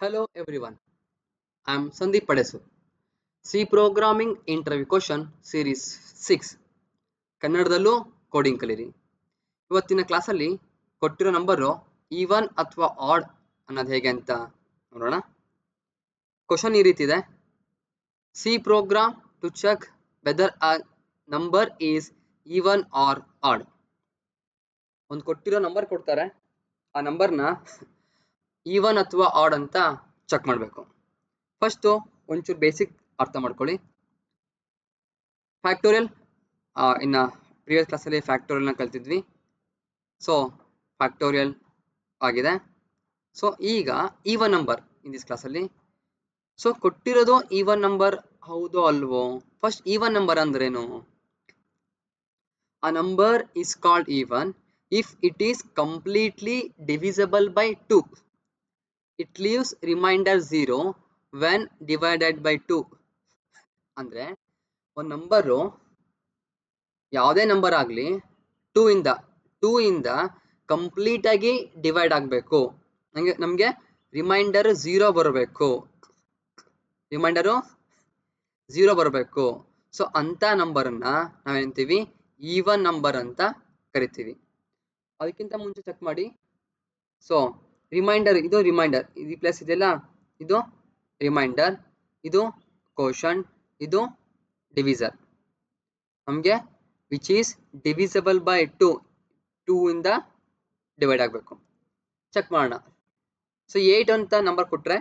Hello everyone, I am Sandeep Padesu. C programming interview question series 6 ಕನ್ನಡದಲ್ಲೂ coding ಕಲೀರಿ. ಇವತ್ತಿನ ಕ್ಲಾಸಲ್ಲಿ ಕೊಟ್ಟಿರೋ ನಂಬರು ಈವನ್ ಅಥವಾ ಆಡ್ ಅನ್ನೋದು ಹೇಗೆ ಅಂತ ನೋಡೋಣ. ಕ್ವಶನ್ ಈ ರೀತಿ ಇದೆ. C program to check whether a number is even or odd. ಒಂದು ಕೊಟ್ಟಿರೋ ನಂಬರ್ ಕೊಡ್ತಾರೆ, ಆ ನಂಬರ್ನ ಈವನ್ ಅಥವಾ ಆಡ್ ಅಂತ ಚೆಕ್ ಮಾಡಬೇಕು. ಫಸ್ಟು ಒಂಚೂರು ಬೇಸಿಕ್ ಅರ್ಥ ಮಾಡ್ಕೊಳ್ಳಿ. ಫ್ಯಾಕ್ಟೋರಿಯಲ್ ಇನ್ನು ಪ್ರಿವಿಯಸ್ ಕ್ಲಾಸಲ್ಲಿ ಫ್ಯಾಕ್ಟೋರಿಯಲ್ನ ಕಲ್ತಿದ್ವಿ. ಸೊ ಫ್ಯಾಕ್ಟೋರಿಯಲ್ ಆಗಿದೆ. ಸೊ ಈಗ ಈವನ್ ನಂಬರ್ ಇನ್ ದಿಸ್ ಕ್ಲಾಸಲ್ಲಿ. ಸೊ ಕೊಟ್ಟಿರೋದು ಈವನ್ ನಂಬರ್ ಹೌದೋ ಅಲ್ವೋ? ಫಸ್ಟ್ ಈವನ್ ನಂಬರ್ ಅಂದ್ರೇನು? A number is called even if it is completely divisible by 2. It leaves remainder 0 when divided by 2. ಅಂದರೆ ಒಂದು ನಂಬರು ಯಾವುದೇ ನಂಬರ್ ಆಗಲಿ ಟೂ ಇಂದ ಕಂಪ್ಲೀಟಾಗಿ ಡಿವೈಡ್ ಆಗಬೇಕು. ನಮಗೆ ರಿಮೈಂಡರ್ 0 ಬರಬೇಕು. ಸೊ ಅಂಥ ನಂಬರನ್ನು ನಾವೇಂತೀವಿ ಈವನ್ ನಂಬರ್ ಅಂತ ಕರಿತೀವಿ. ಅದಕ್ಕಿಂತ ಮುಂಚೆ ಚೆಕ್ ಮಾಡಿ. ಸೊ ರಿಮೈಂಡರ್, ಇದು ಪ್ಲಸ್ ಇದೆಯಲ್ಲ, ಇದು ರಿಮೈಂಡರ್, ಇದು ಕೋಶನ್, ಇದು ಡಿವಿಸರ್. ನಮಗೆ ವಿಚ್ ಈಸ್ ಡಿವಿಸಿಬಲ್ ಬೈ 2 ಇಂದ ಡಿವೈಡ್ ಆಗಬೇಕು. ಚೆಕ್ ಮಾಡೋಣ. ಸೊ 8 ಅಂತ ನಂಬರ್ ಕೊಟ್ಟರೆ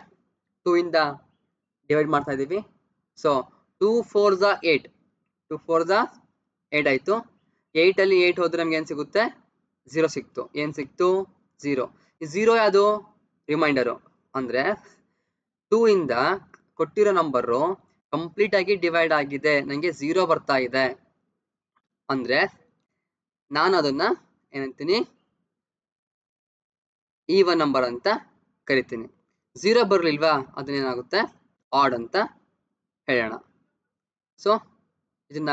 2 ಇಂದ ಡಿವೈಡ್ ಮಾಡ್ತಾ ಇದ್ದೀವಿ. ಸೊ 2 4 8, 2 4 8 ಆಯಿತು. 8ಅಲ್ಲಿ 8 ಹೋದರೆ ನಮ್ಗೆ ಏನು ಸಿಗುತ್ತೆ? 0 ಸಿಕ್ತು. ಏನು ಸಿಕ್ತು? 0. ಈ 0 ಯಾವುದು? ರಿಮೈಂಡರು. ಅಂದರೆ 2 ಇಂದ ಕೊಟ್ಟಿರೋ ನಂಬರು ಕಂಪ್ಲೀಟಾಗಿ ಡಿವೈಡ್ ಆಗಿದೆ, ನನಗೆ 0 ಬರ್ತಾ ಇದೆ ಅಂದರೆ ನಾನು ಅದನ್ನು ಏನಂತೀನಿ? ಈವನ್ ನಂಬರ್ ಅಂತ ಕರಿತೀನಿ. 0 ಬರಲಿಲ್ವಾ? ಅದನ್ನೇನಾಗುತ್ತೆ? ಆಡ್ ಅಂತ ಹೇಳೋಣ. ಸೊ ಇದನ್ನ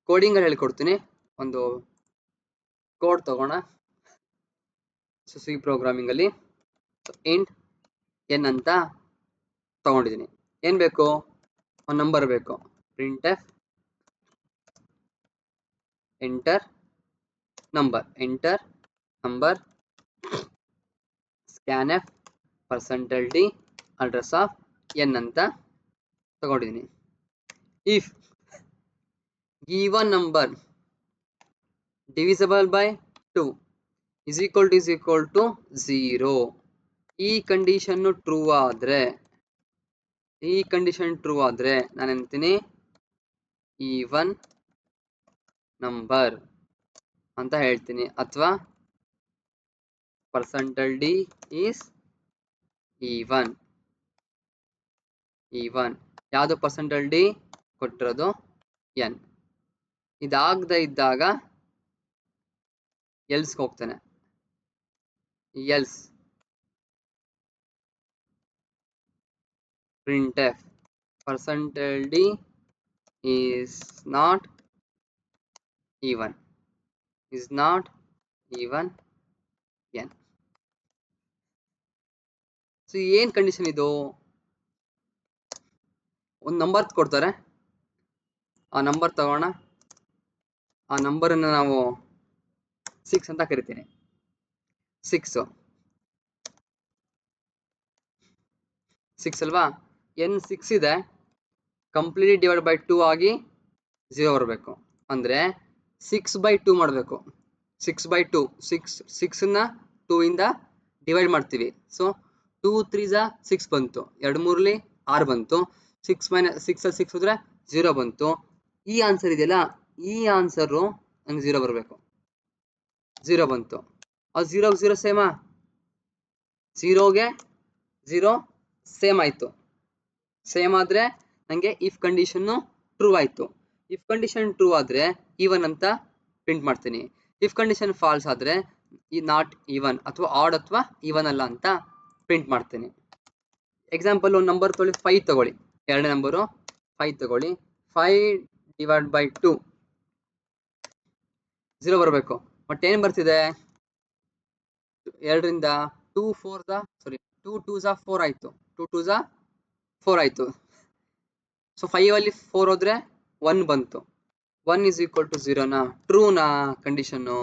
ಕೋಡಿಂಗಲ್ಲಿ ಹೇಳ್ಕೊಡ್ತೀನಿ. ಒಂದು ಕೋಡ್ ತಗೋಣ. ಸೊ ಸಿ ಪ್ರೋಗ್ರಾಮಿಂಗಲ್ಲಿ ಇಂಟ್ ಎನ್ ಅಂತ ತಗೊಂಡಿದ್ದೀನಿ. ಏನು ಬೇಕು? ಒಂದು ನಂಬರ್ ಬೇಕು. Printf enter number scanf %d address of n ಅಂತ ತಗೊಂಡಿದ್ದೀನಿ. If given number divisible by 2 is equal to 0. ಈ ಕಂಡೀಷನ್ ಟ್ರೂ ಆದರೆ ನಾನು ಅಂತೀನಿ ಈವನ್ ನಂಬರ್ ಅಂತ ಹೇಳ್ತೀನಿ, ಅಥವಾ %d ಈಸ್ ಈವನ್. ಯಾವುದು %d? ಕೊಟ್ಟಿರೋದು n. ಇದಾಗದೇ ಇದ್ದಾಗ ಎಲ್ಸ್ಗೆ ಹೋಗ್ತಾನೆ. Else printf %d is not even n. So ಏನು ಕಂಡೀಷನ್ ಇದು? ಒಂದು ನಂಬರ್ ಕೊಡ್ತಾರೆ, ಆ ನಂಬರ್ ತಗೋಣ. ಆ ನಂಬರನ್ನು ನಾವು 6 ಅಂತ ಕರಿತೀನಿ. 6 ಅಲ್ವಾ? n 6 ಇದೆ, ಕಂಪ್ಲೀಟ್ಲಿ ಡಿವೈಡ್ ಬೈ 2 ಆಗಿ 0 ಬರಬೇಕು. ಅಂದರೆ 6/2 ಮಾಡಬೇಕು. 6/2 6ನ್ನ 2 ಇಂದ ಡಿವೈಡ್ ಮಾಡ್ತೀವಿ. ಸೊ 2 3 6 ಬಂತು, 2 3 6 ಬಂತು. 6 - 6 6 ಹೋದರೆ 0 ಬಂತು. ಈ ಆನ್ಸರ್ ಇದೆಯಲ್ಲ, ಈ ಆನ್ಸರು ನಂಗೆ 0 ಬರಬೇಕು. 0 ಬಂತು. ಆ 0ಗೆ 0 ಸೇಮಾ? 0ಗೆ 0 ಸೇಮ್ ಆಯಿತು. ಸೇಮ್ ಆದರೆ ನನಗೆ ಇಫ್ ಕಂಡೀಷನ್ನು ಟ್ರೂ ಆಯಿತು. ಇಫ್ ಕಂಡೀಷನ್ ಟ್ರೂ ಆದರೆ ಈವನ್ ಅಂತ ಪ್ರಿಂಟ್ ಮಾಡ್ತೀನಿ. ಇಫ್ ಕಂಡೀಷನ್ ಫಾಲ್ಸ್ ಆದರೆ ಈ ನಾಟ್ ಈವನ್ ಅಥವಾ ಆಡ್ ಅಥವಾ ಈವನ್ ಅಲ್ಲ ಅಂತ ಪ್ರಿಂಟ್ ಮಾಡ್ತೀನಿ. ಎಕ್ಸಾಂಪಲ್ ಒಂದು ನಂಬರ್ ತೊಗೊಳ್ಳಿ, 5 ತಗೊಳ್ಳಿ. ಎರಡನೇ ನಂಬರು 5 ತಗೊಳ್ಳಿ. 5/2 0 ಬರಬೇಕು. ಬಟ್ ಏನು ಬರ್ತಿದೆ? 2 ರಿಂದ 2 4 ಟೂ ಟೂ ಝಾ 4 ಆಯಿತು, 2 2 ಝಾ 4 ಆಯಿತು. ಸೊ 5 ಅಲ್ಲಿ 4 ಹೋದ್ರೆ 1 ಬಂತು. 1 ಇಸ್ ಈಕ್ವಲ್ ಟು 0ನಾ? ಟ್ರೂನಾ ಕಂಡೀಷನ್ನು?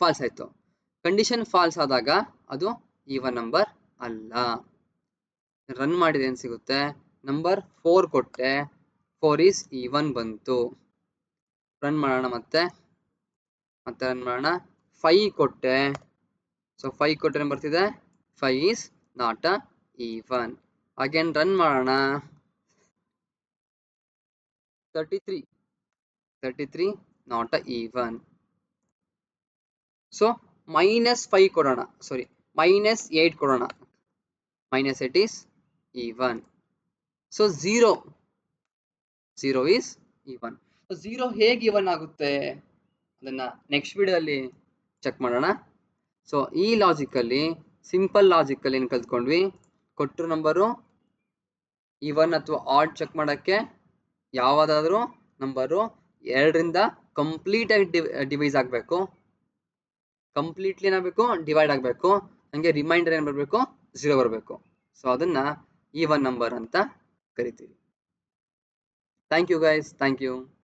ಫಾಲ್ಸ್ ಆಯಿತು. ಕಂಡೀಷನ್ ಫಾಲ್ಸ್ ಆದಾಗ ಅದು ಈವನ್ ನಂಬರ್ ಅಲ್ಲ. ರನ್ ಮಾಡಿದ್ರೆ ಏನು ಸಿಗುತ್ತೆ? ನಂಬರ್ 4 ಕೊಟ್ಟೆ, 4 ಈಸ್ ಈವನ್ ಬಂತು. ರನ್ ಮಾಡೋಣ ಮತ್ತೆ ರನ್ ಮಾಡೋಣ. 5 ಕೊಟ್ಟೆ, ಸೊ 5 ಕೊಟ್ಟರೆ ಬರ್ತಿದೆ 5 is not a even. Again run ಮಾಡೋಣ. 33 ನಾಟ್ ಅ ಈವನ್. ಸೊ -5 ಕೊಡೋಣ, ಸಾರಿ -8 ಕೊಡೋಣ. -8 is even. So 0 is even. 0 ಹೇಗೆ ಈವನ್ ಆಗುತ್ತೆ ಅದನ್ನ ನೆಕ್ಸ್ಟ್ ವಿಡಿಯೋದಲ್ಲಿ ಚೆಕ್ ಮಾಡೋಣ. ಸೊ ಈ ಲಾಜಿಕಲ್ಲಿ, ಸಿಂಪಲ್ ಲಾಜಿಕಲ್ಲಿ ಏನು ಕಲ್ತ್ಕೊಂಡ್ವಿ? ಕೊಟ್ಟರು ನಂಬರು ಈವನ್ ಅಥವಾ ಆಡ್ ಚೆಕ್ ಮಾಡೋಕ್ಕೆ ಯಾವುದಾದ್ರೂ ನಂಬರು 2ರಿಂದ ಕಂಪ್ಲೀಟಾಗಿ ಡಿವೈಸ್ ಆಗಬೇಕು, ಕಂಪ್ಲೀಟ್ಲಿ ಏನಾಗಬೇಕು? ಡಿವೈಡ್ ಆಗಬೇಕು. ಹಂಗೆ ರಿಮೈಂಡರ್ ಏನು ಬರಬೇಕು? 0 ಬರಬೇಕು. ಸೊ ಅದನ್ನ ಈವನ್ ನಂಬರ್ ಅಂತ ಕರಿತೀವಿ. Thank you guys, thank you.